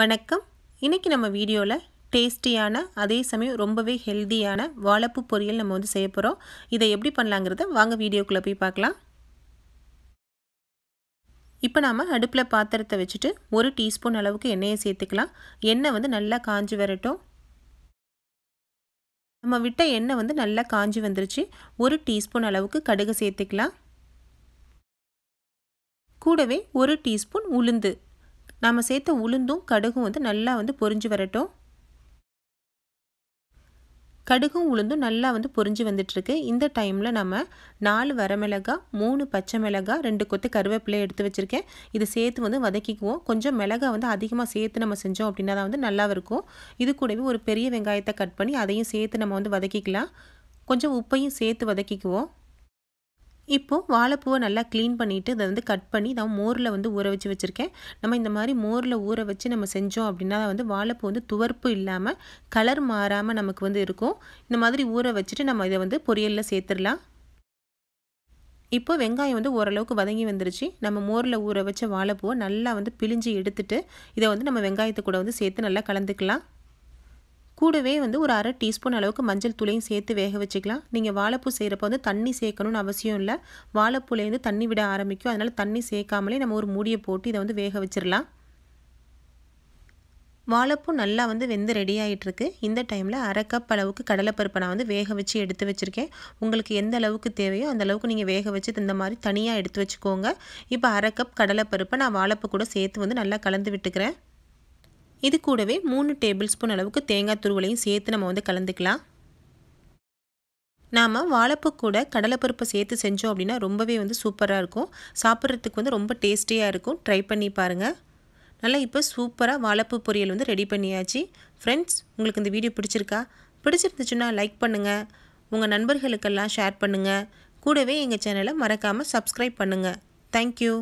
வணக்கம். இன்னைக்கு நம்ம வீடியோல டேஸ்டியான அதே சமயம் ரொம்பவே ஹெல்தியான வாழைப்பூ பொரியல் நம்ம செய்ய போறோம். இதை எப்படி பண்ணலாம்ங்கறத வாங்க வீடியோக்குள்ள போய் பார்க்கலாம். இப்போ நாம அடுப்புல பாத்திரத்தை வச்சிட்டு 1 டீஸ்பூன் அளவுக்கு எண்ணெயை சேர்த்துக்கலாம். எண்ணெய் நல்லா காஞ்சி வரட்டும். நம்ம விட்ட எண்ணெய் நல்லா காஞ்சி வந்துருச்சு. 1 டீஸ்பூன் அளவுக்கு கடுகு சேர்த்துக்கலாம். கூடவே 1 டீஸ்பூன் உளுந்து. நாம சேர்த்த உளுந்தும் கடுகும் நல்லா பொரிஞ்சு வரட்டும். கடுகும் உளுந்தும் நல்லா பொரிஞ்சு வந்துட்டு இருக்கு. இந்த டைம்ல நம்ம 4 வரமிளகாய், 3 பச்சை மிளகாய், 2 கொத்து கருவேப்பிலை எடுத்து வச்சிருக்கேன். இது சேர்த்து வதக்கிக்குவோம். கொஞ்சம் மிளகாய் அதிகமாக சேர்த்து நம்ம செஞ்சோம் அப்படின்னா தான் நல்லா இருக்கும். இது கூடவே ஒரு பெரிய வெங்காயத்தை கட் பண்ணி அதையும் சேர்த்து நம்ம வதக்கிக்கலாம். கொஞ்சம் உப்பையும் சேர்த்து வதக்கிக்குவோம். இப்போ வாழைப்பூவை நல்லா க்ளீன் பண்ணிட்டு அதை கட் பண்ணி நான் மோரில் ஊற வச்சு வச்சுருக்கேன். நம்ம இந்த மாதிரி மோரில் ஊற வச்சு நம்ம செஞ்சோம் அப்படின்னா வாழைப்பூ துவர்ப்பு இல்லாமல் கலர் மாறாமல் நமக்கு இருக்கும். இந்த மாதிரி ஊற வச்சுட்டு நம்ம இதை பொரியலில் சேர்த்துடலாம். இப்போ வெங்காயம் ஓரளவுக்கு வதங்கி வந்துருச்சு. நம்ம மோரில் ஊற வச்ச வாழைப்பூவை நல்லா பிழிஞ்சு எடுத்துட்டு இதை நம்ம வெங்காயத்தை கூட சேர்த்து நல்லா கலந்துக்கலாம். கூடவே ஒரு அரை டீஸ்பூன் அளவுக்கு மஞ்சள் தூளையும் சேர்த்து வேக வச்சுக்கலாம். நீங்கள் வாழைப்பூ செய்கிறப்ப தண்ணி சேர்க்கணும்னு அவசியம் இல்லை. வாழைப்பூலேருந்து தண்ணி விட ஆரம்பிக்கும். அதனால் தண்ணி சேர்க்காமலே நம்ம ஒரு மூடியை போட்டு இதை வேக வச்சிடலாம். வாழைப்பூ நல்லா வெந்து ரெடி ஆகிட்டுருக்கு. இந்த டைமில் அரை கப் அளவுக்கு கடலைப்பருப்பை நான் வேக வச்சு எடுத்து வச்சுருக்கேன். உங்களுக்கு எந்த அளவுக்கு தேவையோ அந்த அளவுக்கு நீங்கள் வேக வச்சு இந்த மாதிரி தனியாக எடுத்து வச்சுக்கோங்க. இப்போ அரை கப் கடலைப்பருப்பை நான் வாழைப்பூ கூட சேர்த்து நல்லா கலந்து விட்டுக்கிறேன். இது கூடவே 3 டேபிள் ஸ்பூன் அளவுக்கு தேங்காய் துருவலையும் சேர்த்து நம்ம கலந்துக்கலாம். நாம் வாழைப்பூ கூட கடலைப்பருப்பை சேர்த்து செஞ்சோம் அப்படின்னா ரொம்பவே சூப்பராக இருக்கும். சாப்பிட்றதுக்கு ரொம்ப டேஸ்டியாக இருக்கும். ட்ரை பண்ணி பாருங்கள். நல்லா இப்போ சூப்பராக வாழைப்பூ பொரியல் ரெடி பண்ணியாச்சு. ஃப்ரெண்ட்ஸ், உங்களுக்கு இந்த வீடியோ பிடிச்சிருந்துச்சுன்னா லைக் பண்ணுங்கள். உங்கள் நண்பர்களுக்கெல்லாம் ஷேர் பண்ணுங்கள். கூடவே எங்கள் சேனலை மறக்காமல் சப்ஸ்கிரைப் பண்ணுங்கள். தேங்க்யூ.